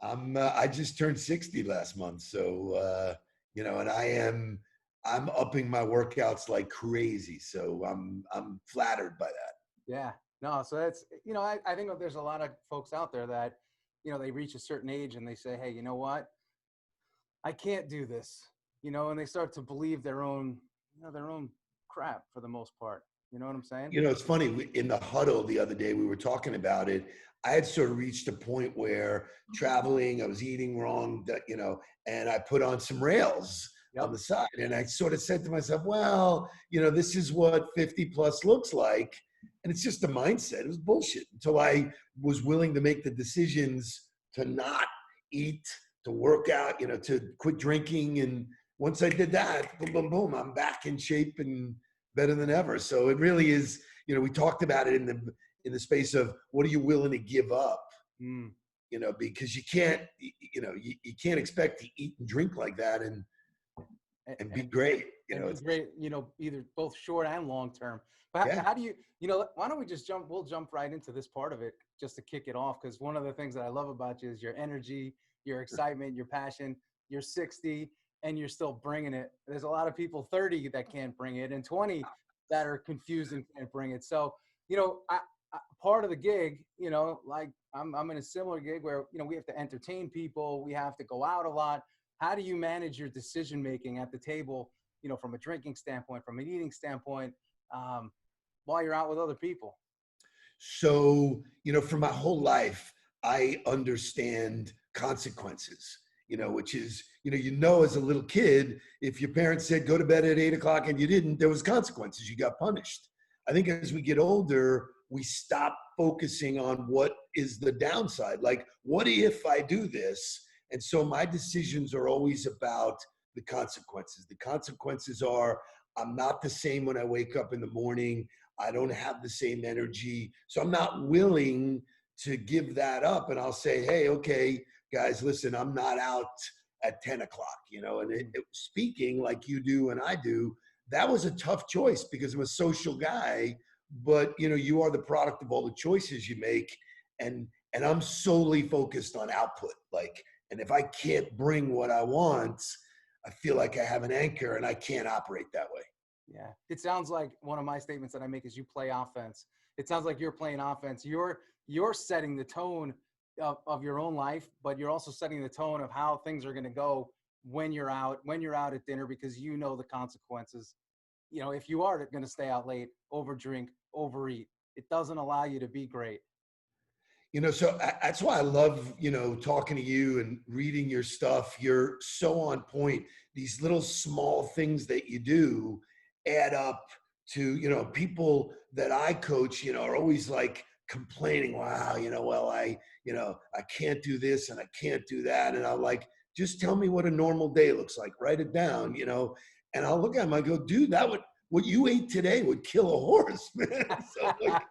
I just turned 60 last month. So, and I'm upping my workouts like crazy. So I'm flattered by that. Yeah. No, so that's, I think there's a lot of folks out there that, they reach a certain age and they say, hey, you know what? I can't do this, and they start to believe their own crap for the most part. You know what I'm saying? It's funny. In the huddle the other day, we were talking about it. I had sort of reached a point where traveling, I was eating wrong, and I put on some rails on Yep. the side. And I sort of said to myself, well, this is what 50 plus looks like. And it's just a mindset. It was bullshit until I was willing to make the decisions to not eat, to work out, to quit drinking. And once I did that, boom, boom, boom, I'm back in shape and better than ever. So it really is, we talked about it in the space of what are you willing to give up? Mm. Because you can't, you can't expect to eat and drink like that and be And great. and be great, either both short and long term. But Yeah. how do you, why don't we just we'll jump right into this part of it just to kick it off. Because one of the things that I love about you is your energy, your excitement, your passion. You're 60 and you're still bringing it. There's a lot of people 30 that can't bring it and 20 that are confused and can't bring it. So, part of the gig, like I'm in a similar gig where, we have to entertain people. We have to go out a lot. How do you manage your decision making at the table, from a drinking standpoint, from an eating standpoint, while you're out with other people? So, for my whole life, I understand consequences, which is, as a little kid, if your parents said go to bed at 8 o'clock and you didn't, there was consequences. You got punished. I think as we get older, we stop focusing on what is the downside. Like, what if I do this? And so my decisions are always about the consequences. The consequences are I'm not the same when I wake up in the morning. I don't have the same energy. So I'm not willing to give that up. And I'll say, hey, okay, guys, listen, I'm not out at 10 o'clock, and speaking like you do and I do, that was a tough choice because I'm a social guy, but you are the product of all the choices you make. And I'm solely focused on output. Like, and if I can't bring what I want, I feel like I have an anchor and I can't operate that way. Yeah. It sounds like one of my statements that I make is you play offense. It sounds like you're playing offense. You're setting the tone of your own life, but you're also setting the tone of how things are going to go when you're out at dinner, because the consequences. If you are going to stay out late, overdrink, overeat, it doesn't allow you to be great. So that's why I love, talking to you and reading your stuff. You're so on point. These little small things that you do add up to, people that I coach, are always like complaining, wow, I can't do this and I can't do that. And I'm like, just tell me what a normal day looks like. Write it down, and I'll look at them. I go, dude, what you ate today would kill a horse, man. So like,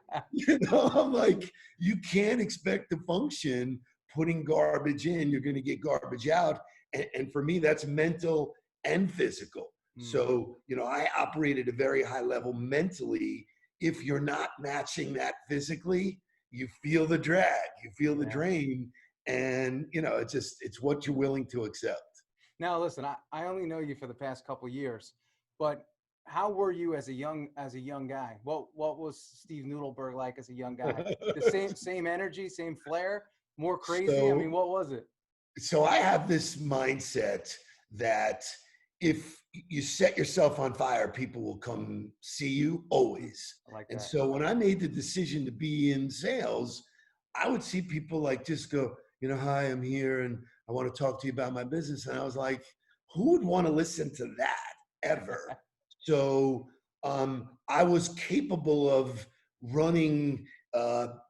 I'm like, you can't expect to function putting garbage in. You're going to get garbage out. And for me, that's mental and physical. So, I operate at a very high level mentally. If you're not matching that physically, you feel the drag, you feel the drain. And, it's what you're willing to accept. Now, listen, I only know you for the past couple of years, but how were you as a young guy? What was Steve Nudelberg like as a young guy? The same energy, same flair, more crazy? I mean, So, what was it? so I have this mindset that if you set yourself on fire, people will come see you always. I like And that. so when I made the decision to be in sales, I would see people like just go, hi, I'm here and I want to talk to you about my business. And I was like, who would want to listen to that ever? So I was capable of running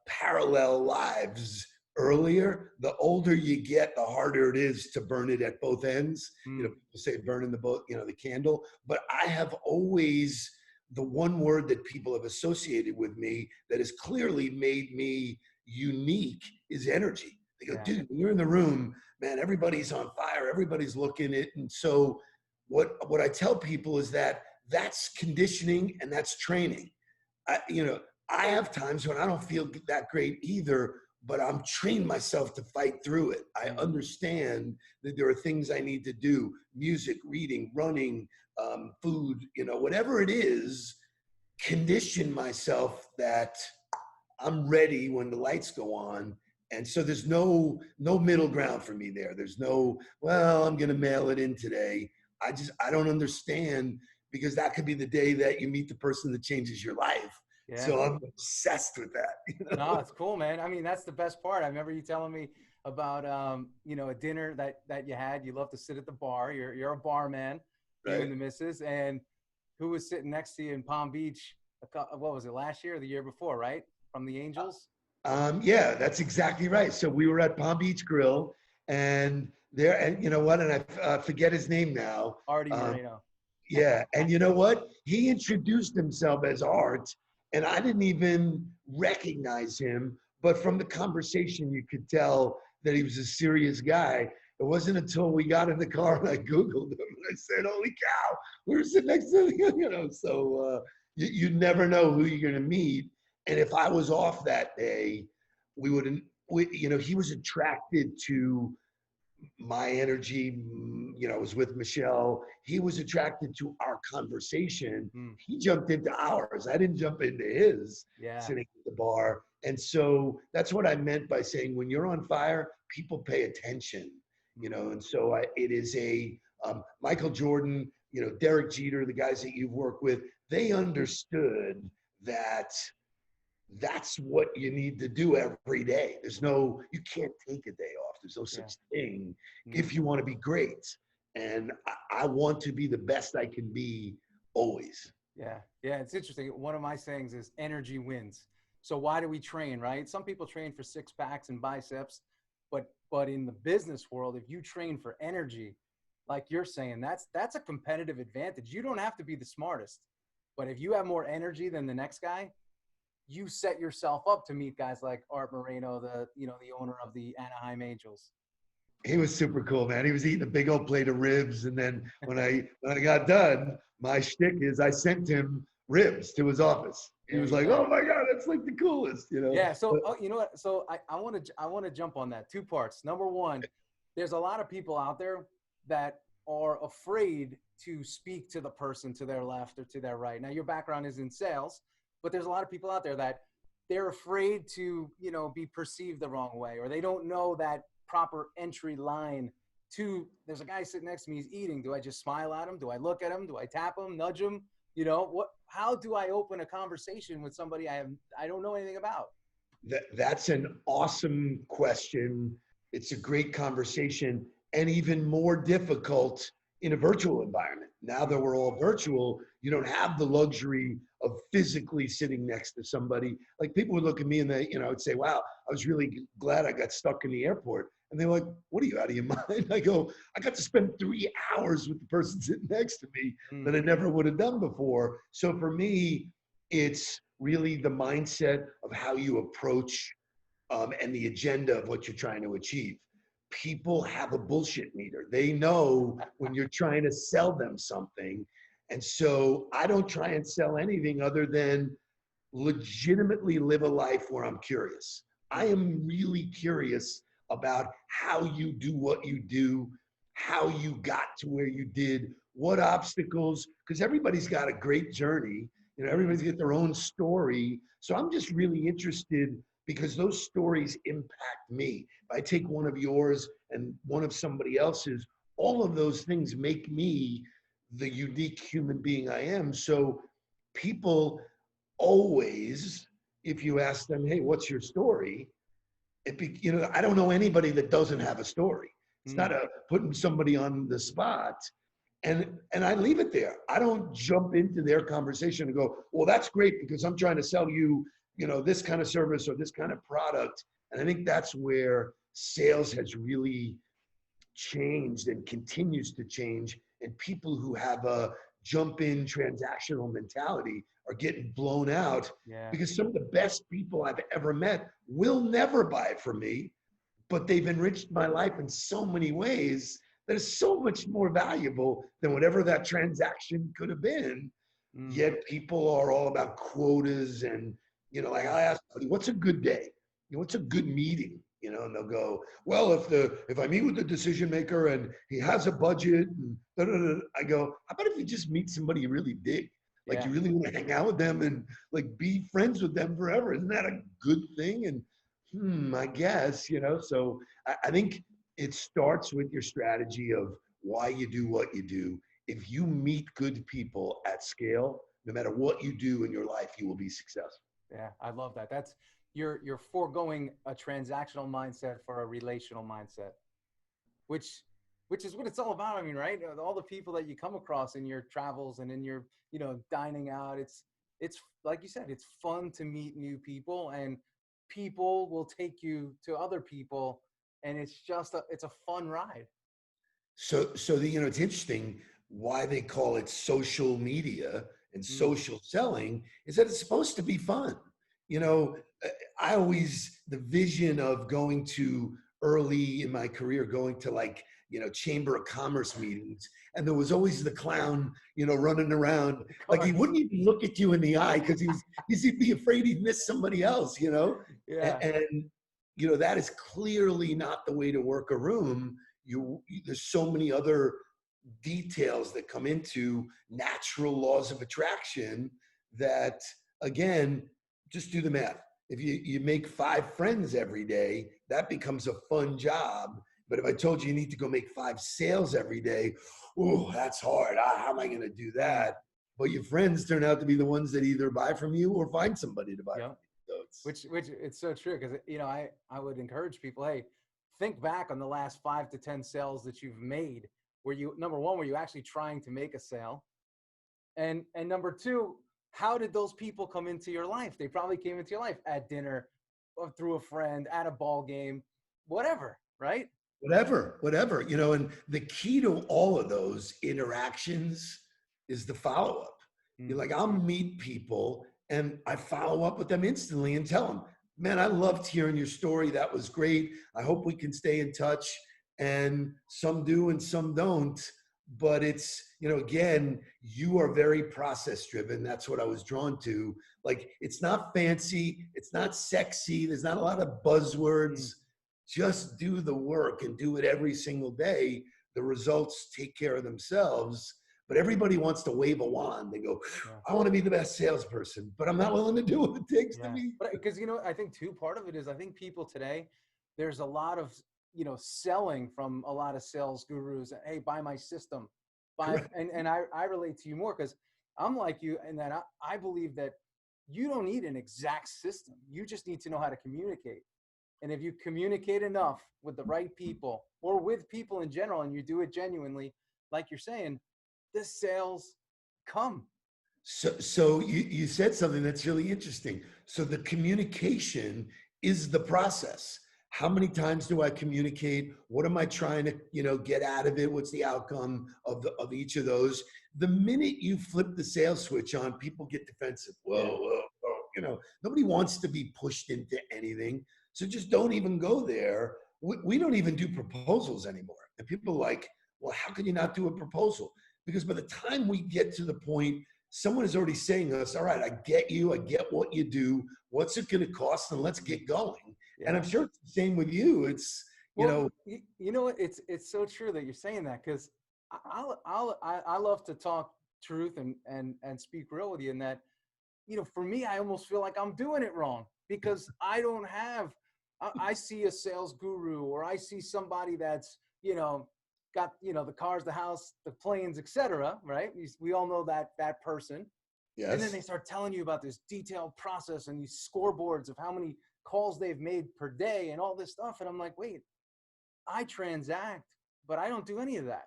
parallel lives earlier. The older you get, the harder it is to burn it at both ends. People say burning the both, the candle. But I have always, the one word that people have associated with me that has clearly made me unique is energy. They go, dude, when you're in the room, man, everybody's on fire, everybody's looking at it. And so what I tell people is that that's conditioning and that's training. I have times when I don't feel that great either, but I'm trained myself to fight through it. I understand that there are things I need to do, music, reading, running, food, whatever it is, condition myself that I'm ready when the lights go on. And so there's no middle ground for me there. There's no, well, I'm gonna mail it in today. I don't understand, because that could be the day that you meet the person that changes your life. Yeah. So I'm obsessed with that. No, it's cool, man. I mean, that's the best part. I remember you telling me about a dinner that you had. You love to sit at the bar. You're a bar man, you Right. and the missus. And who was sitting next to you in Palm Beach? What was it, last year or the year before, right? From the Angels? Yeah, that's exactly right. So we were at Palm Beach Grill, and there, and you know what? And I forget his name now. Artie Um, Moreno. Yeah, and you know what? He introduced himself as Art, and I didn't even recognize him. But from the conversation, you could tell that he was a serious guy. It wasn't until we got in the car and I Googled him and I said, "Holy cow, we're sitting next to him." So you never know who you're going to meet. And if I was off that day, we wouldn't. He was attracted to my energy. I was with Michelle. He was attracted to our conversation. Mm, He jumped into ours. I didn't jump into his, yeah. sitting at the bar. And so that's what I meant by saying, when you're on fire, people pay attention, and so it is Michael Jordan, Derek Jeter, the guys that you've worked with, they understood that that's what you need to do every day. You can't take a day off. There's no Yeah. such thing Mm, if you want to be great. And I want to be the best I can be always. yeah. Yeah. It's interesting. One of my sayings is energy wins. So why do we train, right? Some people train for six packs and biceps, but in the business world, if you train for energy, like you're saying, that's a competitive advantage. You don't have to be the smartest, but if you have more energy than the next guy, you set yourself up to meet guys like Art Moreno, the owner of the Anaheim Angels. He was super cool, man. He was eating a big old plate of ribs. And then when I got done, my shtick is I sent him ribs to his office. He There was you like, go. "Oh my God, that's like the coolest." Yeah. So, But oh, you know what? So I want to jump on that. Two parts. Number one, there's a lot of people out there that are afraid to speak to the person to their left or to their right. Now, your background is in sales, but there's a lot of people out there that they're afraid to, be perceived the wrong way, or they don't know that proper entry line to. There's a guy sitting next to me. He's eating. Do I just smile at him? Do I look at him? Do I tap him? Nudge him? What? How do I open a conversation with somebody I don't know anything about? that's an awesome question. It's a great conversation, and even more difficult in a virtual environment. Now that we're all virtual, you don't have the luxury of physically sitting next to somebody. Like, people would look at me and I would say, "Wow, I was really glad I got stuck in the airport." And they're like, "What are you, out of your mind?" I go, "I got to spend 3 hours with the person sitting next to me Mm, that I never would have done before." So for me, it's really the mindset of how you approach, and the agenda of what you're trying to achieve. People have a bullshit meter. They know when you're trying to sell them something. And so I don't try and sell anything other than legitimately live a life where I'm curious. I mm, am really curious about how you do what you do, how you got to where you did, what obstacles, because everybody's got a great journey. mm, Everybody's got their own story. So I'm just really interested, because those stories impact me. If I take one of yours and one of somebody else's, all of those things make me the unique human being I am. So people always, if you ask them, "Hey, what's your story?" I don't know anybody that doesn't have a story. It's not mm. a putting somebody on the spot. And I leave it there. I don't jump into their conversation and go, "Well, that's great because I'm trying to sell you, this kind of service or this kind of product." And I think that's where sales has really changed and continues to change. And people who have a jump in transactional mentality are getting blown out, Yeah. because some of the best people I've ever met will never buy from me, but they've enriched my life in so many ways that is so much more valuable than whatever that transaction could have been. Mm, Yet people are all about quotas, and like, yeah. I ask somebody, "What's a good day?" what's a good meeting? And they'll go, well, if I meet with the decision maker and he has a budget, and da, da, da, I go, how about if you just meet somebody you really dig? Like Yeah. you really want to hang out with them and like be friends with them forever. Isn't that a good thing? And I guess, so I think it starts with your strategy of why you do what you do. If you meet good people at scale, no matter what you do in your life, you will be successful. Yeah, I love that. That's you're foregoing a transactional mindset for a relational mindset, which which is what it's all about. I mean, right? All the people that you come across in your travels and in your, dining out, it's like you said, it's fun to meet new people, and people will take you to other people, and it's a fun ride. It's interesting why they call it social media and Mm. social selling is that it's supposed to be fun. You know, uh, I always, the vision of going to early in my career, going to like, chamber of commerce meetings. And there was always the clown, running around. The Like he cards. wouldn't even look at you in the eye because he'd be afraid he'd miss somebody else. Yeah. And that is clearly not the way to work a room. There's so many other details that come into natural laws of attraction that, again, just do the math. If you make 5 friends every day, that becomes a fun job. But if I told you need to go make 5 sales every day, oh, that's hard. How am I going to do Mm. that? But your friends turn out to be the ones that either buy from you or find somebody to buy Yeah. from you. So it's Which it's so true, because I would encourage people, hey, think back on the last 5 to 10 sales that you've made, where you, number one, were you actually trying to make a sale, and number two, how did those people come into your life? They probably came into your life at dinner, or through a friend, at a ball game, whatever, right? whatever, and the key to all of those interactions is the follow up. You're Mm. like, I'll meet people and I follow up with them instantly and tell them, man, I loved hearing your story. That was great. I hope we can stay in touch. And some do and some don't. But it's, again, you are very process driven. That's what I was drawn to. Like, it's not fancy, it's not sexy, there's not a lot of buzzwords. Mm. Just do the work and do it every single day. The results take care of themselves. But everybody wants to wave a wand. They go, Yeah. I want to be the best salesperson, but I'm not willing to do what it takes to Yeah, be. but because I think too, part of it is, I think people today, there's a lot of selling from a lot of sales gurus. Hey, buy my system, buy, Correct. and I relate to you more, because I'm like you, and that I believe that you don't need an exact system. You just need to know how to communicate, and if you communicate enough with the right people, or with people in general, and you do it genuinely, like you're saying, the sales come. So you said something that's really interesting. So the communication is the process. How many times do I communicate? What am I trying to, get out of it? What's the outcome of each of those? The minute you flip the sales switch on, people get defensive. Yeah. Whoa. Nobody wants to be pushed into anything. So just don't even go there. We don't even do proposals anymore. And people are like, well, how can you not do a proposal? Because by the time we get to the point, someone is already saying to us, all right, I get you, I get what you do, what's it going to cost, and let's get going. And Yeah. I'm sure it's the same with you. It's, Well, you know what? It's so true that you're saying that, because I love to talk truth and speak real with you. In that, for me, I almost feel like I'm doing it wrong, because I don't have. I see a sales guru, or I see somebody that's got the cars, the house, the planes, etc. Right? We all know that person, and then yes. they start telling you about this detailed process and these scoreboards of how many calls they've made per day and all this stuff, and I'm like, wait. I transact, but I don't do any of that.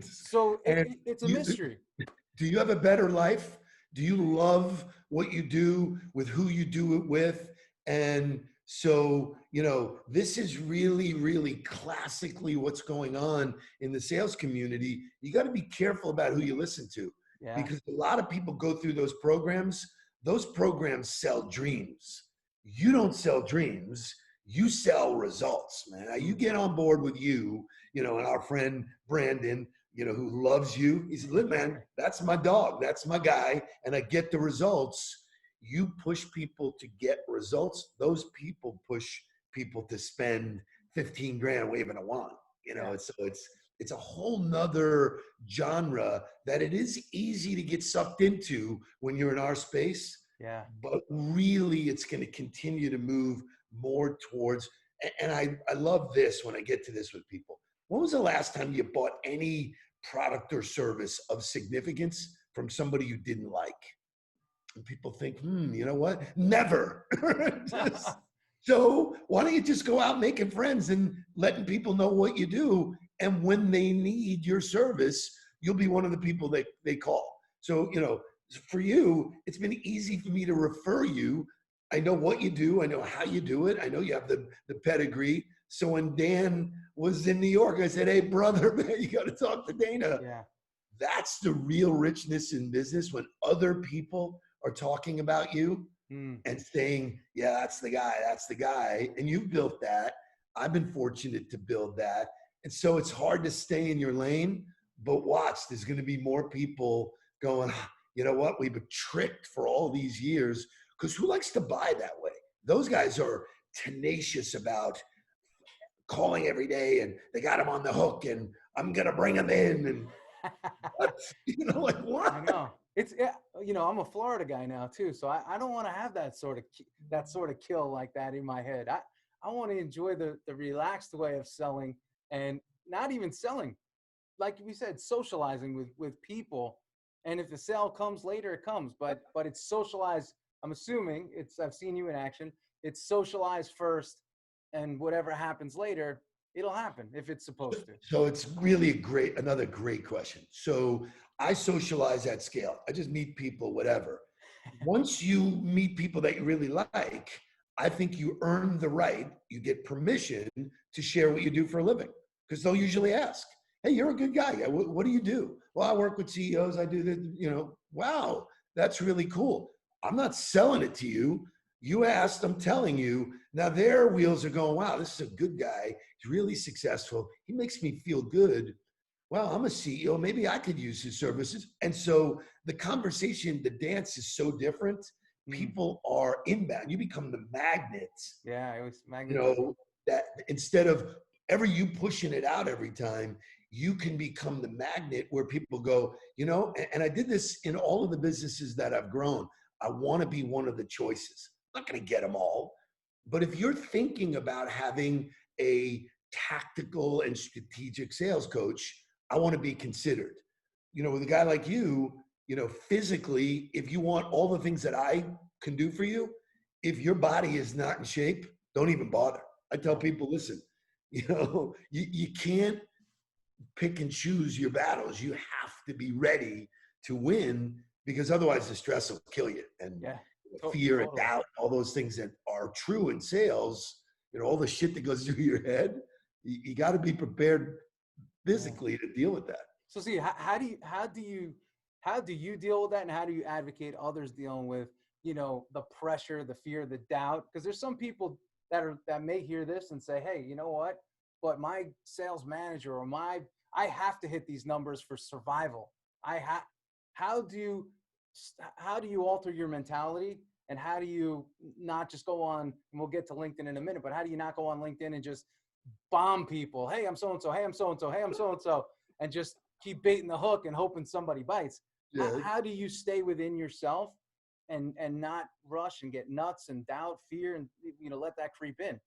So And it's a you, mystery. do you have a better life? Do you love what you do with who you do it with? And so, this is really, really classically what's going on in the sales community. You got to be careful about who you listen to, Yeah. because a lot of people go through those programs. Those programs sell dreams. You don't sell dreams. You sell results, man. Now you Mm. get on board with and our friend Brandon, who loves you. He said, look, man, that's my dog. That's my guy. And I get the results. You push people to get results. Those people push people to spend 15 grand waving a wand. Yeah. It's a whole nother genre that it is easy to get sucked into when you're in our space. Yeah. But really, it's going to continue to move more towards. And I love this when I get to this with people. When was the last time you bought any product or service of significance from somebody you didn't like? And people think, you know what? Never. So why don't you just go out making friends and letting people know what you do? And when they need your service, you'll be one of the people that they call. So, for you, it's been easy for me to refer you. I know what you do. I know how you do it. I know you have the pedigree. So when Dan was in New York, I said, hey, brother, man, you got to talk to Dana. Yeah. That's the real richness in business, when other people are talking about you and saying, yeah, that's the guy. And you've built that. I've been fortunate to build that. And so it's hard to stay in your lane, but watch, there's going to be more people going, you know what? We've been tricked for all these years, because who likes to buy that way? Those guys are tenacious about calling every day, and they got them on the hook, and I'm going to bring them in. And like what? I know. I'm a Florida guy now too, so I don't want to have that sort of kill like that in my head. I want to enjoy the relaxed way of selling, and not even selling, like we said, socializing with people. And if the sale comes later, it comes. But it's socialized. I'm assuming I've seen you in action. It's socialized first, and whatever happens later, it'll happen if it's supposed to. So it's really another great question. So I socialize at scale. I just meet people, whatever. Once you meet people that you really like, I think you earn the right, you get permission to share what you do for a living, because they'll usually ask, hey, you're a good guy. What do you do? Well, I work with CEOs. I do this, wow, that's really cool. I'm not selling it to you. You asked, I'm telling you. Now their wheels are going, wow, this is a good guy. He's really successful. He makes me feel good. Well, I'm a CEO. Maybe I could use his services. And so the conversation, the dance is so different. People are inbound. You become the magnet. Yeah, it was magnetism. That instead of ever you pushing it out every time, you can become the magnet where people go, and I did this in all of the businesses that I've grown. I want to be one of the choices. I'm not going to get them all. But if you're thinking about having a tactical and strategic sales coach, I want to be considered. With a guy like you, physically, if you want all the things that I can do for you, if your body is not in shape, don't even bother. I tell people, listen, you can't pick and choose your battles. You have to be ready to win, because otherwise the stress will kill you. And fear and doubt, all those things that are true in sales, all the shit that goes through your head, you got to be prepared physically to deal with that. So see, how do you deal with that, and how do you advocate others dealing with, the pressure, the fear, the doubt? Because there's some people that may hear this and say, hey, you know what? But my sales manager or I have to hit these numbers for survival. How do you alter your mentality, and how do you not just go on, and we'll get to LinkedIn in a minute, but how do you not go on LinkedIn and just bomb people? Hey, I'm so-and-so. Hey, I'm so-and-so. Hey, I'm so-and-so. And just keep baiting the hook and hoping somebody bites. Yeah. How do you stay within yourself and not rush and get nuts and doubt, fear, and let that creep in?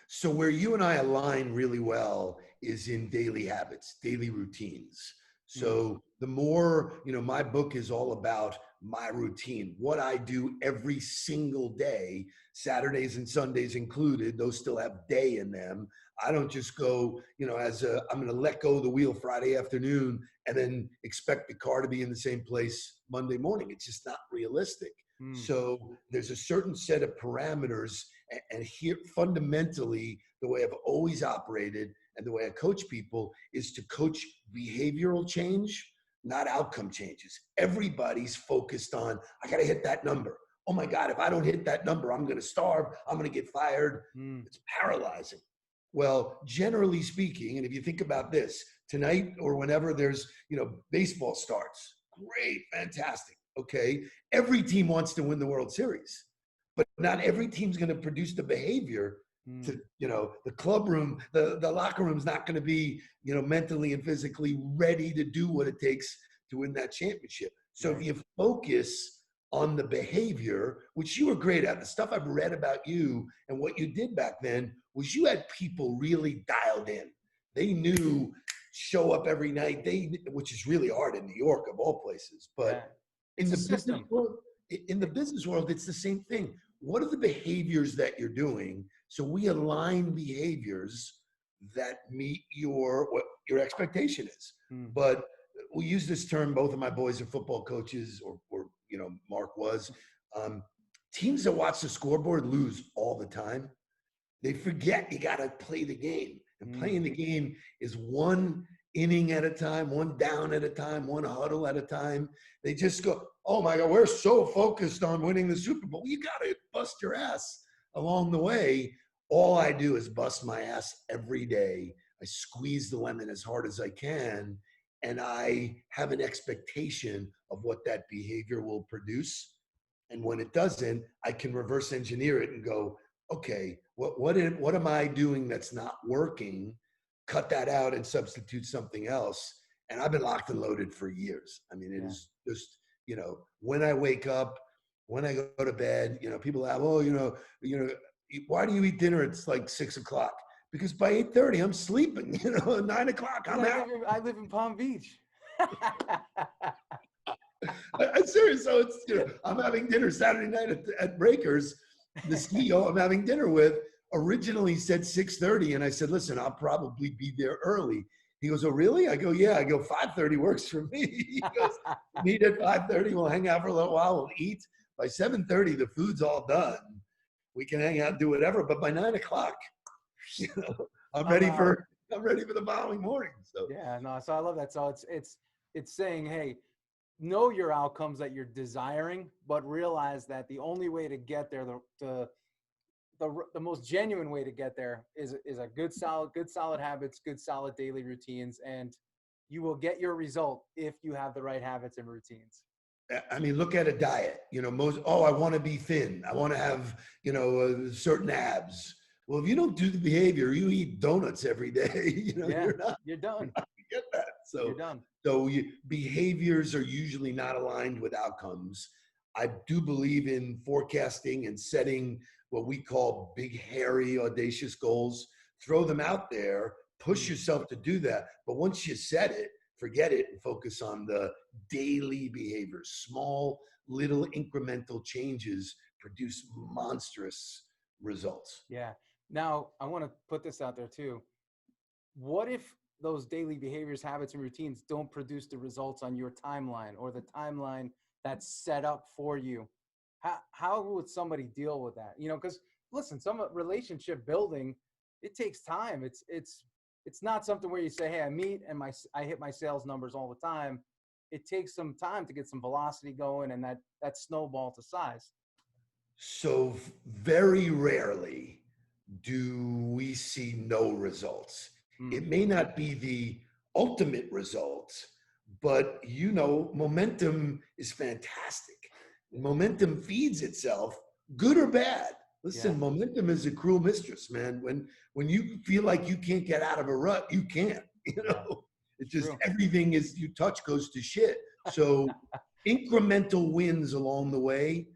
So where you and I align really well is in daily habits, daily routines. So the more, my book is all about my routine, what I do every single day, Saturdays and Sundays included. Those still have day in them. I don't just go, I'm going to let go of the wheel Friday afternoon and then expect the car to be in the same place Monday morning. It's just not realistic. So there's a certain set of parameters, and here fundamentally, the way I've always operated and the way I coach people is to coach behavioral change, not outcome changes. Everybody's focused on, I got to hit that number. Oh my God, if I don't hit that number, I'm going to starve. I'm going to get fired. It's paralyzing. Well, generally speaking, and if you think about this, tonight or whenever there's, baseball starts, great, fantastic. Okay. Every team wants to win the World Series, but not every team's going to produce the behavior to, the club room, the locker room's not going to be, mentally and physically ready to do what it takes to win that championship. So if Right. you focus on the behavior, which you were great at, the stuff I've read about you and what you did back then was you had people really dialed in. They knew show up every night. Which is really hard in New York of all places, but Yeah. in It's a the business system. world, it's the same thing. What are the behaviors that you're doing? So we align behaviors that meet what your expectation is. Mm. But we use this term. Both of my boys are football coaches, or Mark was. Um, Teams that watch the scoreboard lose all the time. They forget you got to play the game. And playing the game is one inning at a time, one down at a time, one huddle at a time. They just go, oh my God, we're so focused on winning the Super Bowl. You got to bust your ass along the way. All I do is bust my ass every day. I squeeze the lemon as hard as I can. And I have an expectation of what that behavior will produce. And when it doesn't, I can reverse engineer it and go, okay, what am I doing that's not working? Cut that out and substitute something else. And I've been locked and loaded for years. I mean, it is just, when I wake up, when I go to bed, people have, why do you eat dinner? It's like 6:00 because by 8:30 I'm sleeping. 9:00 I'm out. I live in Palm Beach. I'm serious. So it's, I'm having dinner Saturday night at Breakers. The CEO I'm having dinner with originally said 6:30, and I said, listen, I'll probably be there early. He goes, oh, really? I go, yeah. I go, 5:30 works for me. He goes, meet at 5:30. We'll hang out for a little while. We'll eat. By 7:30, the food's all done. We can hang out, do whatever. But by 9:00, I'm ready for the following morning. So yeah, no. So I love that. So it's saying, hey, know your outcomes that you're desiring, but realize that the only way to get there, the most genuine way to get there is a good solid habits, good solid daily routines, and you will get your result if you have the right habits and routines. I mean, look at a diet. I want to be thin. I want to have, certain abs. Well, if you don't do the behavior, you eat donuts every day. You're not You're done. gonna get that. You're done. So behaviors are usually not aligned with outcomes. I do believe in forecasting and setting what we call big, hairy, audacious goals. Throw them out there, push yourself to do that. But once you set it, forget it and focus on the daily behaviors. Small, little incremental changes produce monstrous results. Yeah. Now, I want to put this out there too. What if those daily behaviors, habits, and routines don't produce the results on your timeline or the timeline that's set up for you? How would somebody deal with that? Because listen, some relationship building, it takes time. It's not something where you say, hey, I meet and I hit my sales numbers all the time. It takes some time to get some velocity going and that snowball to size. So very rarely do we see no results. It may not be the ultimate results, but momentum is fantastic. Momentum feeds itself, good or bad. Listen, momentum is a cruel mistress, man. When you feel like you can't get out of a rut, you can't. It's just true. everything you touch goes to shit. So incremental wins along the way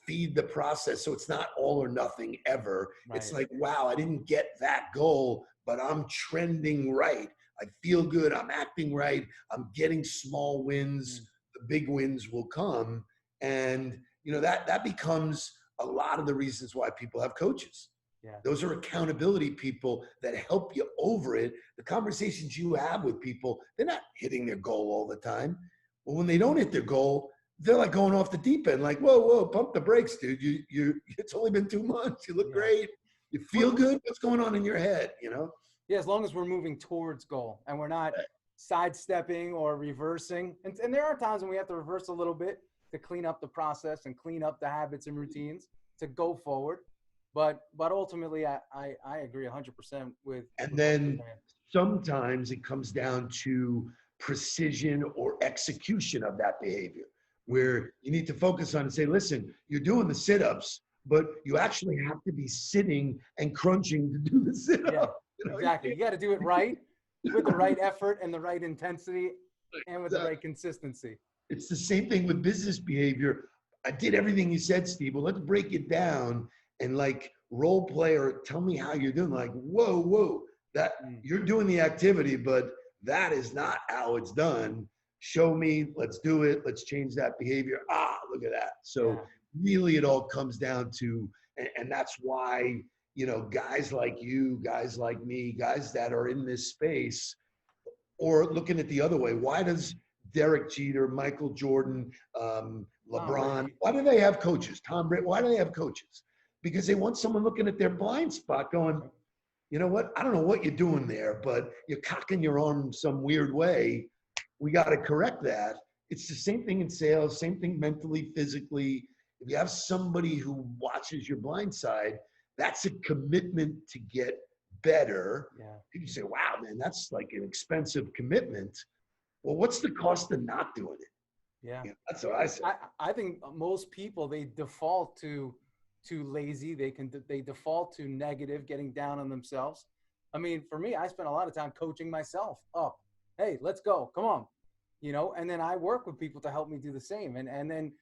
feed the process. So it's not all or nothing ever. Right. It's like, wow, I didn't get that goal, but I'm trending right. I feel good. I'm acting right. I'm getting small wins. The big wins will come. And, that becomes a lot of the reasons why people have coaches. Yeah. Those are accountability people that help you over it. The conversations you have with people, they're not hitting their goal all the time. Well, when they don't hit their goal, they're like going off the deep end, like, whoa, pump the brakes, dude. It's only been 2 months. You look great. You feel good. What's going on in your head, Yeah, as long as we're moving towards goal and we're not sidestepping or reversing. And there are times when we have to reverse a little bit to clean up the process and clean up the habits and routines to go forward. But ultimately, I agree 100% with. And then sometimes it comes down to precision or execution of that behavior. where you need to focus on and say, listen, you're doing the sit-ups, but you actually have to be sitting and crunching to do the Yeah, sit-up. You know, exactly. You got to do it right with the right effort and the right intensity and with the right consistency. it's the same thing with business behavior. I did everything you said, Steve. Well, let's break it down and like role play or tell me how you're doing. Like, whoa, that you're doing the activity, but that is not how it's done. Show me, let's do it. Let's change that behavior. Ah, look at that. So really it all comes down to, and that's why, you know, guys like you, guys like me, guys that are in this space, or looking at the other way, why does Derek Jeter, Michael Jordan, LeBron, why do they have coaches? Tom Brady, why do they have coaches? Because they want someone looking at their blind spot going, you know what? I don't know what you're doing there, but you're cocking your arm some weird way. We got to correct that. It's the same thing in sales, same thing mentally, physically. If you have somebody who watches your blind side, that's a commitment to get better. Yeah. People say, wow, man, that's like an expensive commitment. Well, what's the cost of not doing it? Yeah. You know, that's what I say. I think most people, they default to lazy. They default to negative, getting down on themselves. I mean, for me, I spend a lot of time coaching myself up. Hey, let's go. Come on. You know, and then I work with people to help me do the same. And then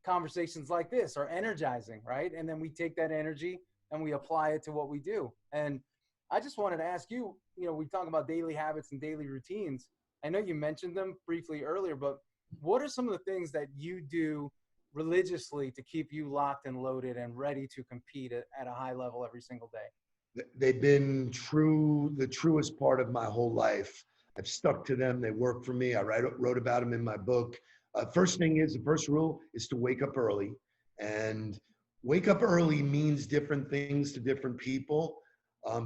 conversations like this are energizing, right? And then we take that energy and we apply it to what we do. And I just wanted to ask you, you know, we talk about daily habits and daily routines. I know you mentioned them briefly earlier, but what are some of the things that you do religiously to keep you locked and loaded and ready to compete at a high level every single day? They've been the truest part of my whole life. I've stuck to them. They work for me. I wrote about them in my book. The first rule is to wake up early. And wake up early means different things to different people.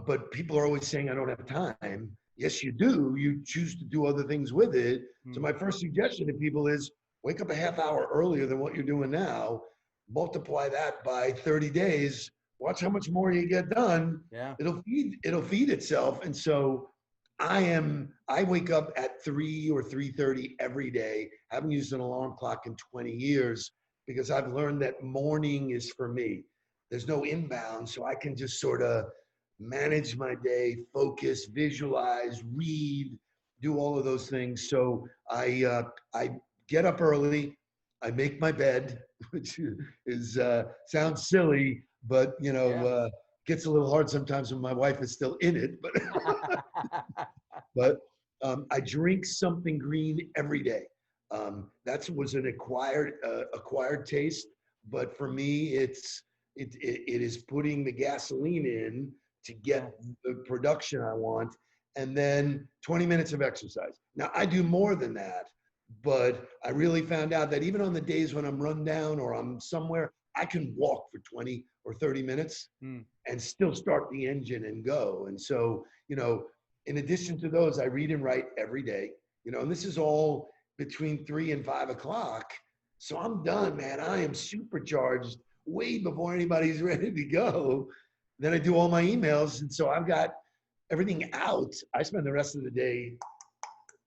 But people are always saying, I don't have time. Yes, you do. You choose to do other things with it. So my first suggestion to people is wake up a half hour earlier than what you're doing now. Multiply that by 30 days. Watch how much more you get done. Yeah. It'll feed itself. And so I wake up at 3 or 3:30 every day. I haven't used an alarm clock in 20 years because I've learned that morning is for me. There's no inbound, so I can just sort of manage my day, focus, visualize, read, do all of those things. So I get up early. I make my bed, which is sounds silly, but you know, gets a little hard sometimes when my wife is still in it. But I drink something green every day. That was an acquired taste, but for me, it is putting the gasoline in to get the production I want, and then 20 minutes of exercise. Now I do more than that, but I really found out that even on the days when I'm run down or I'm somewhere, I can walk for 20 or 30 minutes and still start the engine and go. And so, you know, in addition to those, I read and write every day, you know, and this is all between 3 and 5 o'clock. So I'm done, man. I am supercharged way before anybody's ready to go. Then I do all my emails. And so I've got everything out. I spend the rest of the day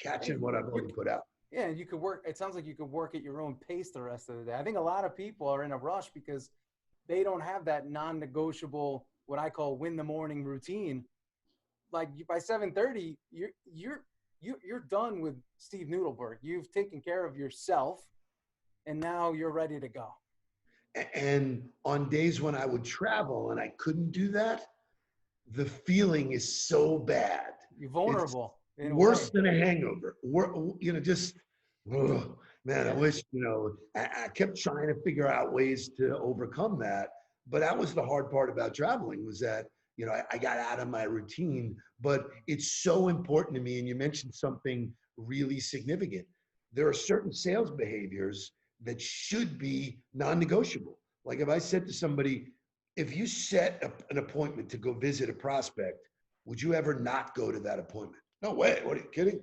catching what I've already put out. Yeah, and you could work. It sounds like you could work at your own pace the rest of the day. I think a lot of people are in a rush because they don't have that non-negotiable, what I call win the morning routine. Like by 7:30, you're done with Steve Nudelberg. You've taken care of yourself, and now you're ready to go. And on days when I would travel and I couldn't do that, the feeling is so bad. You're vulnerable. Worse than a hangover. You know, just, oh, man, I wish, you know, I kept trying to figure out ways to overcome that. But that was the hard part about traveling, was that, you know, I got out of my routine. But it's so important to me. And you mentioned something really significant. There are certain sales behaviors that should be non-negotiable. Like if I said to somebody, if you set an appointment to go visit a prospect, would you ever not go to that appointment? No way. What, are you kidding?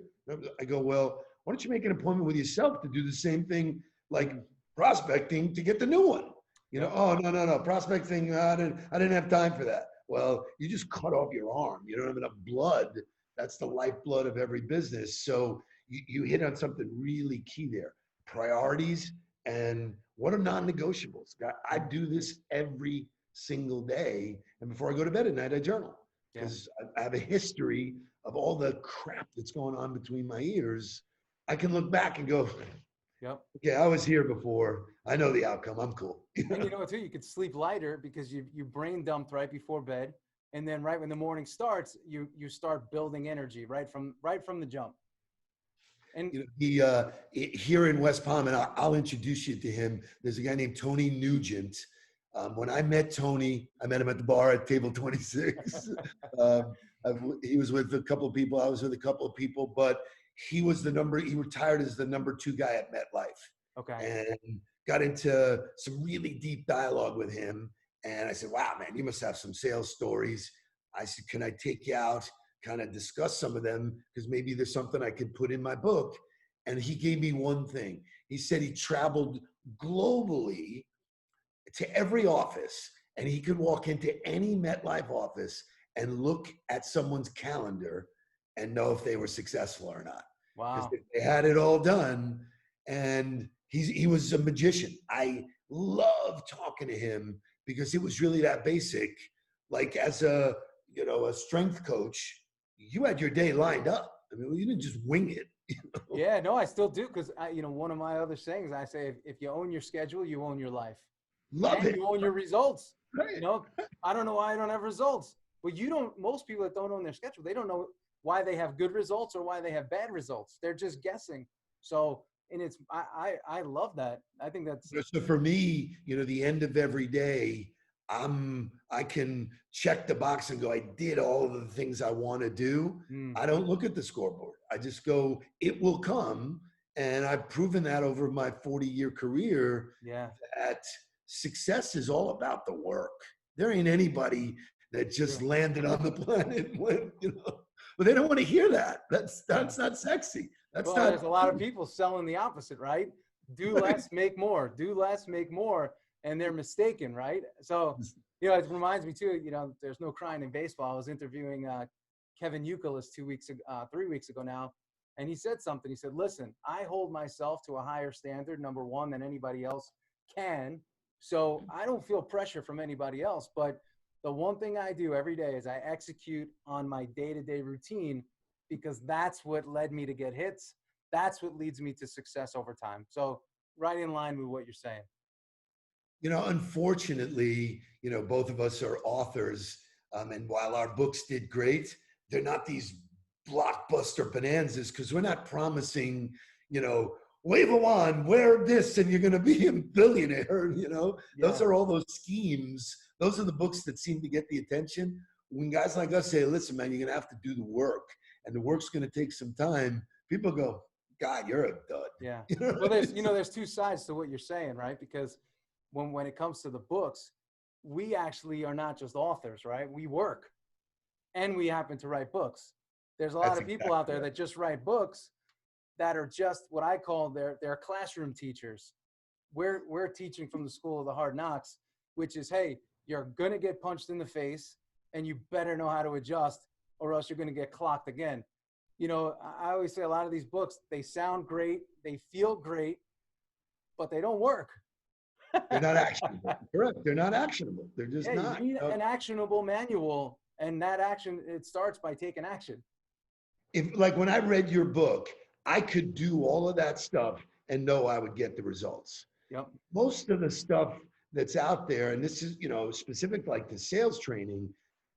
I go, well, why don't you make an appointment with yourself to do the same thing like prospecting to get the new one? You know, oh, no. Prospecting, I didn't have time for that. Well, you just cut off your arm. You don't have enough blood. That's the lifeblood of every business. So you hit on something really key there. Priorities And what are non-negotiables? I do this every single day. And before I go to bed at night, I journal Yeah. because I have a history of all the crap that's going on between my ears. I can look back and go, Yep. okay, I was here before. I know the outcome. I'm cool. And you know what too? You could sleep lighter because you brain dumped right before bed, and then right when the morning starts, you start building energy right from the jump. And You know, here in West Palm, and I'll introduce you to him. There's a guy named Tony Nugent. When I met Tony, I met him at the bar at table 26. He was with a couple of people. I was with a couple of people, but he retired as the number 2 guy at MetLife, okay. and got into some really deep dialogue with him. And I said, wow, man, you must have some sales stories. I said, can I take you out, kind of discuss some of them? Because maybe there's something I could put in my book. And he gave me one thing. He said he traveled globally to every office, and he could walk into any MetLife office and look at someone's calendar and know if they were successful or not. Because Wow. they had it all done. And he was a magician. I love talking to him because it was really that basic. Like as a strength coach, you had your day lined up. I mean, you didn't just wing it. Yeah, no, I still do because one of my other sayings I say if you own your schedule, you own your life, Love and it. you own your results. Right. I don't know why I don't have results, but you don't. Most people that don't own their schedule, they don't know why they have good results or why they have bad results. They're just guessing. So, and I love that. I think that's So for me, the end of every day, I can check the box and go, I did all of the things I want to do. mm, I don't look at the scoreboard. I just go, it will come. And I've proven that over my 40-year career yeah, that success is all about the work. There ain't anybody that just true. landed on the planet but they don't want to hear that. That's Yeah. not sexy. That's Well, not there's a lot of people selling the opposite, right? Do less, make more. Do less, make more, and they're mistaken, right? So, it reminds me too. There's no crying in baseball. I was interviewing Kevin Youkilis 3 weeks ago now, and he said something. He said, "Listen, I hold myself to a higher standard, number one, than anybody else can. So I don't feel pressure from anybody else. But the one thing I do every day is I execute on my day-to-day routine." Because that's what led me to get hits. That's what leads me to success over time. So right in line with what you're saying. Unfortunately, both of us are authors. And while our books did great, they're not these blockbuster bonanzas because we're not promising, wave a wand, wear this, and you're going to be a billionaire. Those Yeah. are all those schemes. Those are the books that seem to get the attention. When guys like us say, listen, man, you're going to have to do the work, and the work's going to take some time, people go, God, you're a dud. Yeah. Well, there's two sides to what you're saying, right? Because when it comes to the books, we actually are not just authors, right? We work and we happen to write books. There's a lot That's of people exactly out there right. that just write books that are just what I call their classroom teachers. We're teaching from the school of the hard knocks, which is, hey, you're gonna get punched in the face, and you better know how to adjust, or else you're gonna get clocked again. I always say a lot of these books, they sound great, they feel great, but they don't work. They're not actionable. Correct. They're not actionable. They're just Yeah, you not. need an actionable manual, and that action, it starts by taking action. If like when I read your book, I could do all of that stuff and know I would get the results. Yep. Most of the stuff that's out there, and this is, specific like the sales training,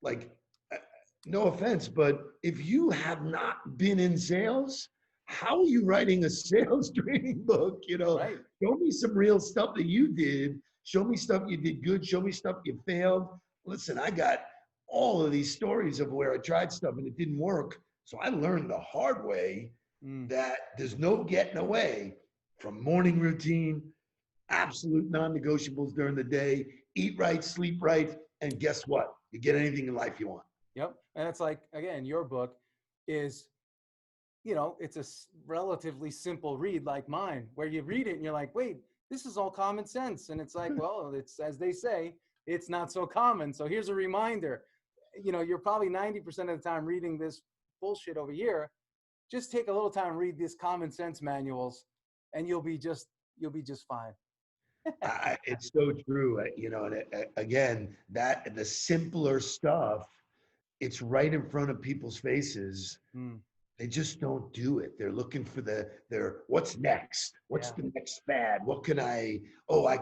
like uh, no offense, but if you have not been in sales, how are you writing a sales training book? Right. Show me some real stuff that you did. Show me stuff you did good. Show me stuff you failed. Listen, I got all of these stories of where I tried stuff and it didn't work. So I learned the hard way Mm. that there's no getting away from morning routine, absolute non-negotiables during the day, eat right, sleep right, and guess what? You get anything in life you want. Yep. And it's like, again, your book is, it's a relatively simple read like mine, where you read it and you're like, wait, this is all common sense. And it's like, well, it's, as they say, it's not so common. So here's a reminder. You're probably 90% of the time reading this bullshit over here. Just take a little time, read these common sense manuals, and you'll be just you'll be just fine. It's so true. You know, and again, that the simpler stuff, it's right in front of people's faces. Mm, They just don't do it. They're looking for their what's next? What's yeah. the next fad? What can I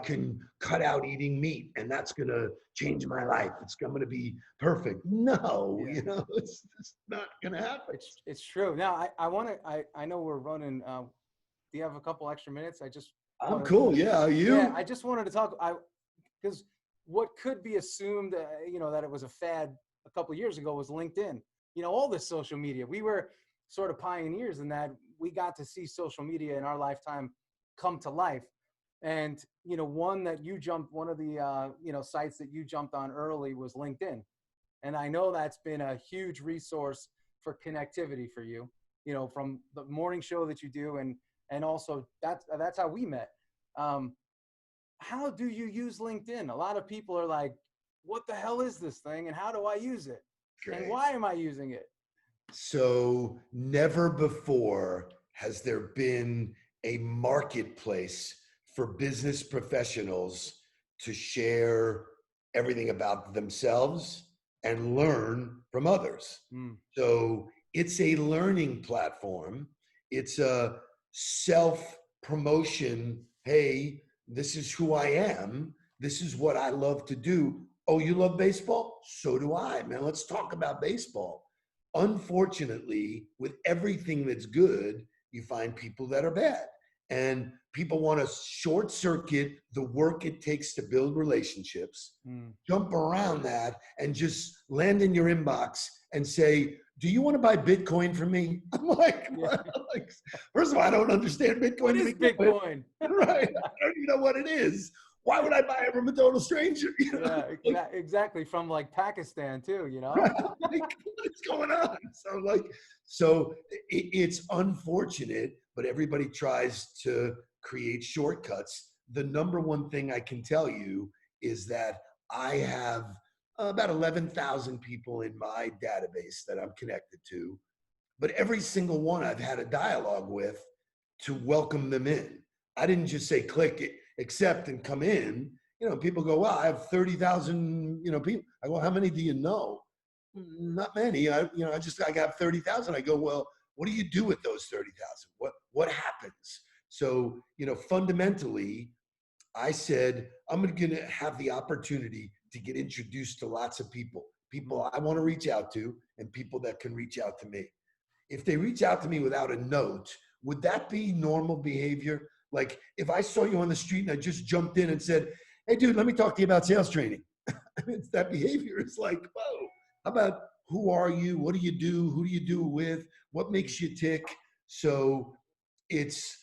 can cut out eating meat and that's gonna change my life. I'm gonna be perfect. No, Yeah. you know, it's just not gonna happen. It's true. Now I want to I know we're running. Do you have a couple extra minutes? I just I'm wanted. cool. Yeah, are Yeah, you? I just wanted to talk. I because what could be assumed, that it was a fad a couple of years ago was LinkedIn. All this social media. We were sort of pioneers in that we got to see social media in our lifetime come to life. And one of the sites that you jumped on early was LinkedIn. And I know that's been a huge resource for connectivity for you, from the morning show that you do. And also that's how we met. Um, how do you use LinkedIn? A lot of people are like, what the hell is this thing? And how do I use it? And Great. why am I using it? So never before has there been a marketplace for business professionals to share everything about themselves and learn from others. Mm, So it's a learning platform. It's a self promotion. Hey, this is who I am. This is what I love to do. Oh, you love baseball? So do I, man. Let's talk about baseball. Unfortunately, with everything that's good, you find people that are bad. And people want to short circuit the work it takes to build relationships, mm. jump around that, and just land in your inbox and say, do you want to buy Bitcoin from me? I'm like, Yeah. like, first of all, I don't understand Bitcoin What to is begin with. Bitcoin? Right. I don't even know what it is. Why would I buy it from a total stranger? You know? Yeah, Like, exactly. From like Pakistan too, like, what's going on? So it's unfortunate, but everybody tries to create shortcuts. The number one thing I can tell you is that I have about 11,000 people in my database that I'm connected to, but every single one I've had a dialogue with to welcome them in. I didn't just say click it, accept and come in. People go, well, I have 30,000, people. I go, how many do you know? Not many. I got 30,000. I go, well, what do you do with those 30,000? What happens? So, fundamentally, I said, I'm going to have the opportunity to get introduced to lots of people I want to reach out to and people that can reach out to me. If they reach out to me without a note, would that be normal behavior? Like if I saw you on the street and I just jumped in and said, hey, dude, let me talk to you about sales training. It's that behavior. It's like, whoa, how about who are you? What do you do? Who do you do it with? What makes you tick? So it's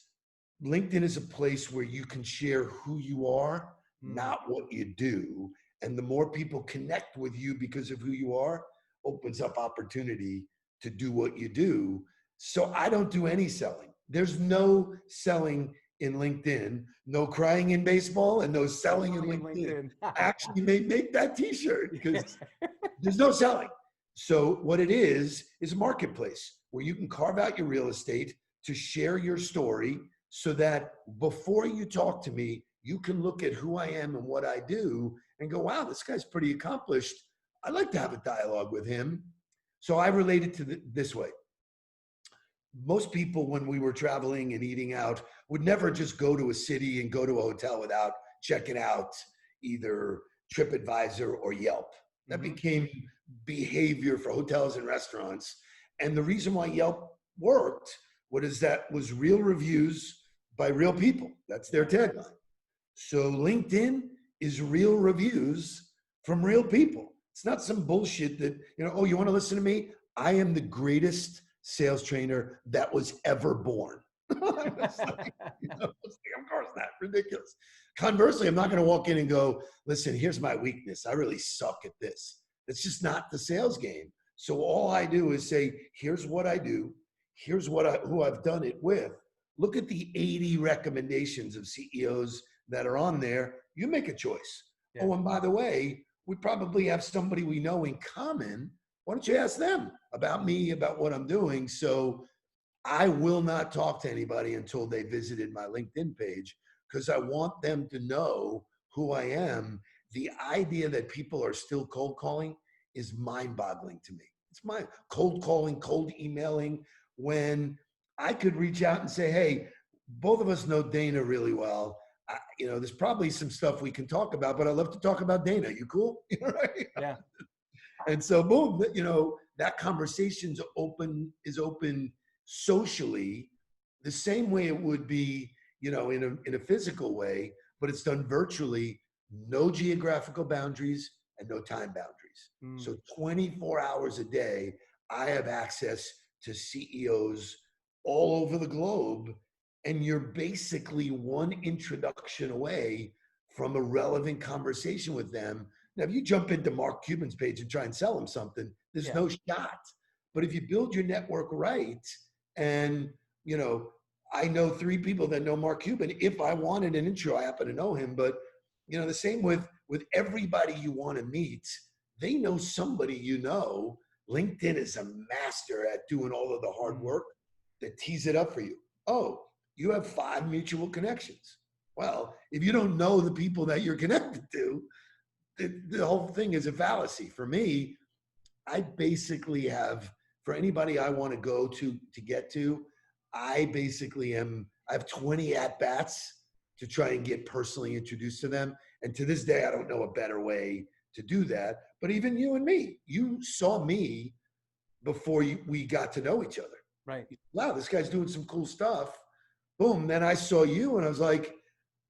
LinkedIn is a place where you can share who you are, Mm, not what you do. And the more people connect with you because of who you are, opens up opportunity to do what you do. So I don't do any selling. There's no selling in LinkedIn, no crying in baseball, and no no selling in selling in LinkedIn. LinkedIn. I actually may make that t-shirt because there's no selling. So what it is a marketplace where you can carve out your real estate to share your story so that before you talk to me, you can look at who I am and what I do and go, wow, this guy's pretty accomplished. I'd like to have a dialogue with him. So I relate it to this way. Most people, when we were traveling and eating out, would never just go to a city and go to a hotel without checking out either TripAdvisor or Yelp. That Mm-hmm. became behavior for hotels and restaurants. And the reason why Yelp worked was real reviews by real people. That's their tagline. So LinkedIn is real reviews from real people. It's not some bullshit that, oh, you want to listen to me? I am the greatest sales trainer that was ever born. It's like, of course not. Ridiculous. Conversely, I'm not going to walk in and go, listen, here's my weakness. I really suck at this. It's just not the sales game. So all I do is say, here's what I do. Here's who I've done it with. Look at the 80 recommendations of CEOs that are on there. You make a choice. Yeah. Oh, and by the way, we probably have somebody we know in common. Why don't you ask them about me, about what I'm doing? So I will not talk to anybody until they visited my LinkedIn page. because I want them to know who I am. The idea that people are still cold calling is mind boggling to me. It's my cold calling, cold emailing, when I could reach out and say, hey, both of us know Dana really well. There's probably some stuff we can talk about, but I'd love to talk about Dana. You cool? Right? Yeah. And so, boom, that conversation's is open socially, the same way it would be, in a physical way, but it's done virtually, no geographical boundaries and no time boundaries. So 24 hours a day, I have access to CEOs all over the globe, and you're basically one introduction away from a relevant conversation with them. Now, if you jump into Mark Cuban's page and try and sell him something, there's no shot. But if you build your network right, and I know 3 people that know Mark Cuban. If I wanted an intro, I happen to know him. But the same with everybody you want to meet, they know somebody. LinkedIn is a master at doing all of the hard work that tees it up for you. Oh, you have 5 mutual connections. Well, if you don't know the people that you're connected to, the whole thing is a fallacy. For me, I basically have, for anybody I want to go to get to, I have 20 at-bats to try and get personally introduced to them. And to this day, I don't know a better way to do that. But even you and me, you saw me before we got to know each other. Right. Wow, this guy's doing some cool stuff. Boom. Then I saw you and I was like,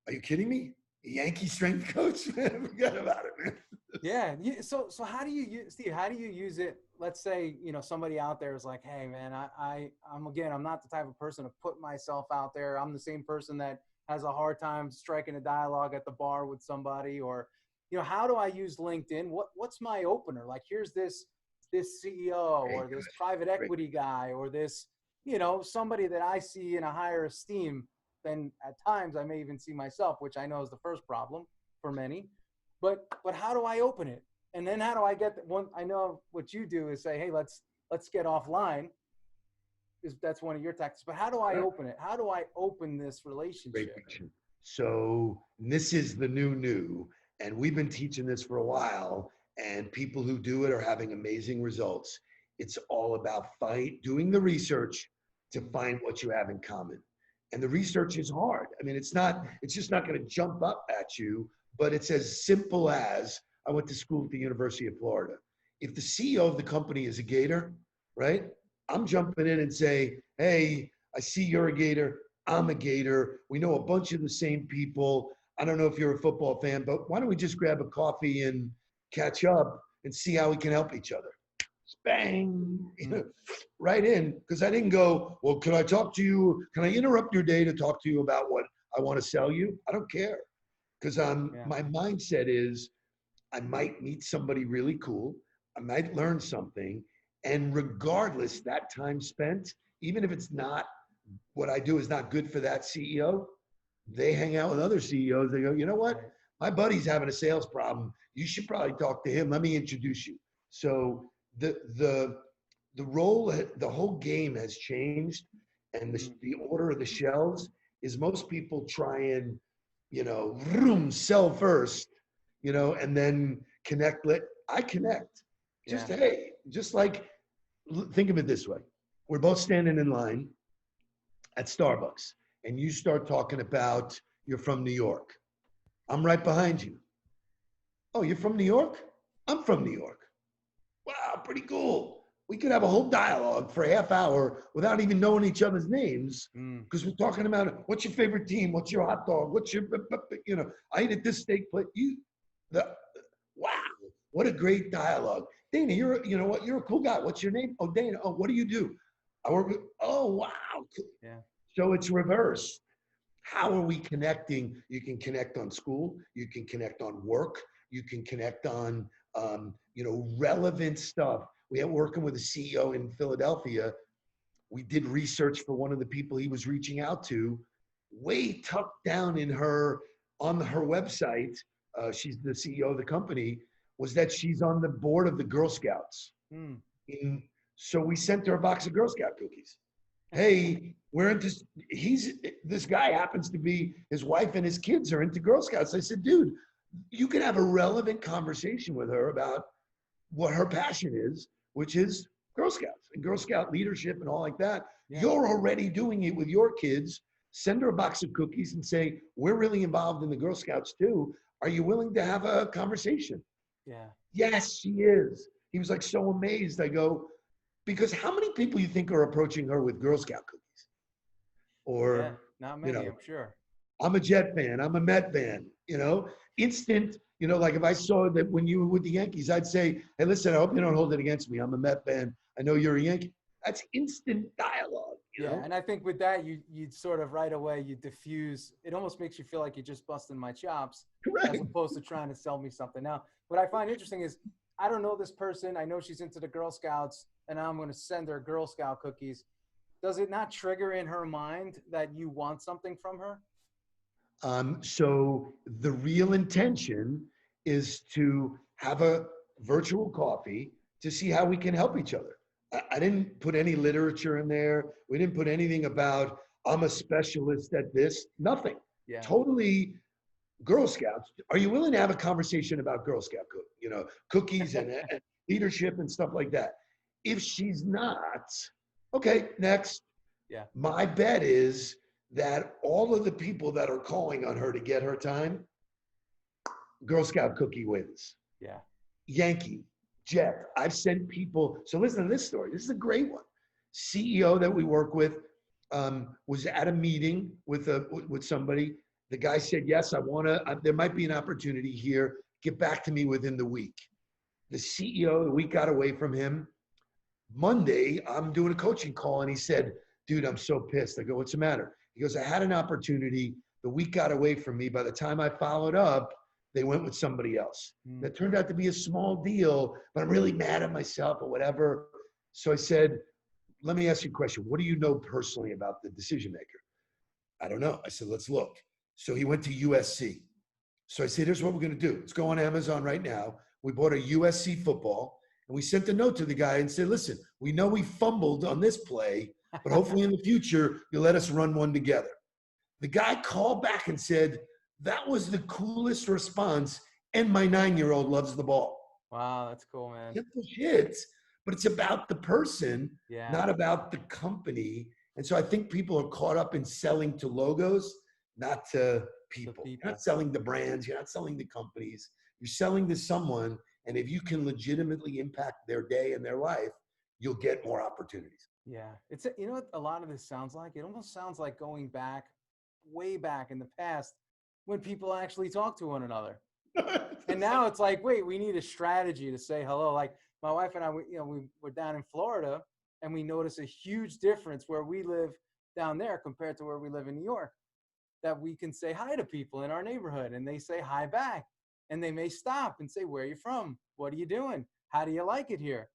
are you kidding me? A Yankee strength coach? Man, forget about it, man. Yeah. So how do you use, Steve, how do you use it? Let's say, somebody out there is like, hey man, I'm not the type of person to put myself out there. I'm the same person that has a hard time striking a dialogue at the bar with somebody, or, how do I use LinkedIn? What's my opener? Like, here's this CEO or this private equity guy, or this, somebody that I see in a higher esteem than at times I may even see myself, which I know is the first problem for many. But how do I open it? And then how do I get one? I know what you do is say, hey, let's get offline. That's one of your tactics. But how do I open it? How do I open this relationship? So this is the new, and we've been teaching this for a while, and people who do it are having amazing results. It's all about doing the research to find what you have in common. And the research is hard. I mean, it's just not going to jump up at you, but it's as simple as, I went to school at the University of Florida. If the CEO of the company is a Gator, right? I'm jumping in and say, hey, I see you're a Gator. I'm a Gator. We know a bunch of the same people. I don't know if you're a football fan, but why don't we just grab a coffee and catch up and see how we can help each other? Bang, right in. Because I didn't go, well, can I talk to you? Can I interrupt your day to talk to you about what I want to sell you? I don't care. Because my mindset is, I might meet somebody really cool. I might learn something. And regardless, that time spent, even if it's not, what I do is not good for that CEO, they hang out with other CEOs. They go, you know what? My buddy's having a sales problem. You should probably talk to him. Let me introduce you. So the role, the whole game has changed. And the order of the shelves is, most people try and, sell first, and then connect. I connect. Hey, just like, think of it this way. We're both standing in line at Starbucks, and you start talking about you're from New York. I'm right behind you. Oh, you're from New York? I'm from New York. Wow, pretty cool. We could have a whole dialogue for a half hour without even knowing each other's names, because we're talking about, what's your favorite team? What's your hot dog? What's your, I ate at this steak place. Wow, what a great dialogue. Dana, you're a cool guy. What's your name? Oh, Dana. Oh, what do you do? I work with, oh, wow. Yeah. So it's reversed. How are we connecting? You can connect on school. You can connect on work. You can connect on, relevant stuff. We had working with a CEO in Philadelphia. We did research for one of the people he was reaching out to, way tucked down on her website. She's the CEO of the company, was that she's on the board of the Girl Scouts. So we sent her a box of Girl Scout cookies. hey, we're into, this guy happens to be, his wife and his kids are into Girl Scouts. I said, dude, you can have a relevant conversation with her about what her passion is, which is Girl Scouts and Girl Scout leadership and all like that. Yeah. You're already doing it with your kids. Send her a box of cookies and say, we're really involved in the Girl Scouts too. Are you willing to have a conversation? Yeah. Yes, she is. He was like so amazed. I go, because how many people you think are approaching her with Girl Scout cookies? Yeah. Or, Not you many, know, I'm sure. I'm a Jet fan, I'm a Met fan, instant, like if I saw that when you were with the Yankees, I'd say, hey, listen, I hope you don't hold it against me. I'm a Met fan. I know you're a Yankee. That's instant dialogue. Yeah, and I think with that, you'd sort of right away you diffuse. It almost makes you feel like you're just busting my chops, as Correct. opposed to trying to sell me something. Now, what I find interesting is I don't know this person. I know she's into the Girl Scouts, and now I'm going to send her Girl Scout cookies. Does it not trigger in her mind that you want something from her? So the real intention is to have a virtual coffee to see how we can help each other. I didn't put any literature in there. We didn't put anything about I'm a specialist at this. Nothing. Yeah. Totally Girl Scouts. Are you willing to have a conversation about Girl Scout cookies and leadership and stuff like that? If she's not, okay, next. Yeah. My bet is that all of the people that are calling on her to get her time, Girl Scout cookie wins. Yeah. Yankee, Jet. I've sent people. So listen to this story. This is a great one. CEO that we work with was at a meeting with somebody. The guy said, "Yes, I want to. There might be an opportunity here. Get back to me within the week." The CEO, the week got away from him. Monday, I'm doing a coaching call, and he said, "Dude, I'm so pissed." I go, "What's the matter?" He goes, "I had an opportunity. The week got away from me. By the time I followed up, they went with somebody else. Mm. That turned out to be a small deal, but I'm really mad at myself or whatever." So I said, "Let me ask you a question. What do you know personally about the decision maker?" "I don't know." I said, "Let's look." So he went to USC. So I said, "Here's what we're going to do. Let's go on Amazon right now." We bought a USC football and we sent a note to the guy and said, "Listen, we know we fumbled on this play, but hopefully in the future, you'll let us run one together." The guy called back and said, "That was the coolest response. And my 9-year-old loves the ball." Wow, that's cool, man. Simple shit, but it's about the person, Yeah. not about the company. And so I think people are caught up in selling to logos, not to The people. You're not people. selling the brands, you're not selling the companies. You're selling to someone, and if you can legitimately impact their day and their life, you'll get more opportunities. Yeah. You know what a lot of this sounds like? It almost sounds like going back, way back in the past when people actually talk to one another. And now it's like, wait, we need a strategy to say hello. Like my wife and I, we were down in Florida and we noticed a huge difference where we live down there compared to where we live in New York. That we can say hi to people in our neighborhood and they say hi back. And they may stop and say, "Where are you from? What are you doing? How do you like it here?"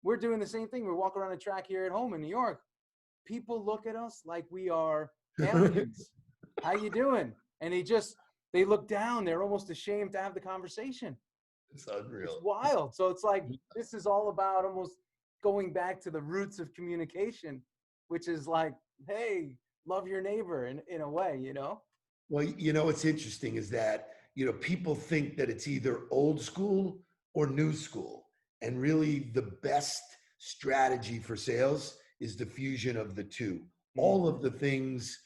We're doing the same thing. We're walking around the track here at home in New York. People look at us like we are aliens. How you doing? And they look down. They're almost ashamed to have the conversation. It's It's unreal. wild. So it's like this is all about almost going back to the roots of communication, which is like, hey, love your neighbor in a way. Well, what's interesting is that, people think that it's either old school or new school. And really, the best strategy for sales is the fusion of the two. Mm, All of the things,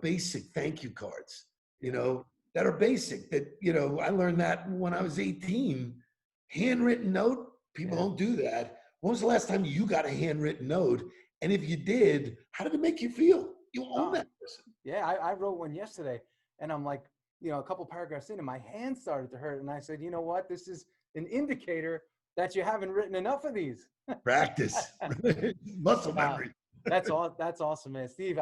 basic thank you cards, yeah. that are basic. That, I learned that when I was 18. Handwritten note, people Yeah. don't do that. When was the last time you got a handwritten note? And if you did, how did it make you feel? You own Oh, that person. yeah. I wrote one yesterday and I'm like, a couple paragraphs in and my hand started to hurt. And I said, you know what? This is an indicator that you haven't written enough of these. Practice. Muscle Uh, memory. that's awesome, man. Steve,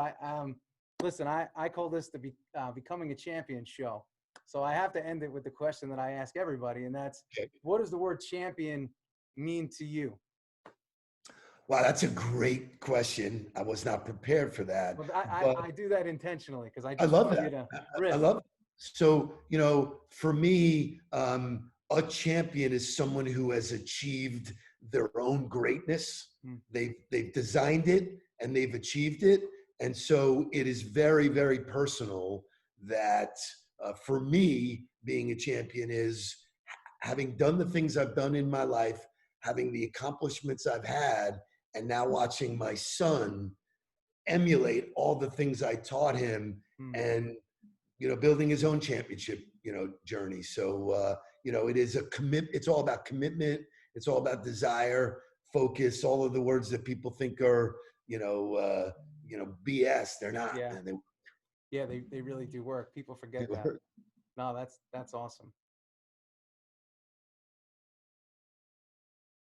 listen, I call this the Becoming a Champion show. So I have to end it with the question that I ask everybody. And that's, Okay. what does the word champion mean to you? Wow, that's a great question. I was not prepared for that, Well, but I do that intentionally because I I just love want you that. to I riff. love it. So, for me, a champion is someone who has achieved their own greatness. Mm. They've designed it. and they've achieved it. And so it is very, very personal that for me, being a champion is having done the things I've done in my life, having the accomplishments I've had, and now watching my son emulate all the things I taught him, Mm. and building his own championship journey. So it is a commit. It's all about commitment. It's all about desire, focus. All of the words that people think are BS. They're not. Yeah. And they Yeah, they really do work. People forget that. No, that's awesome.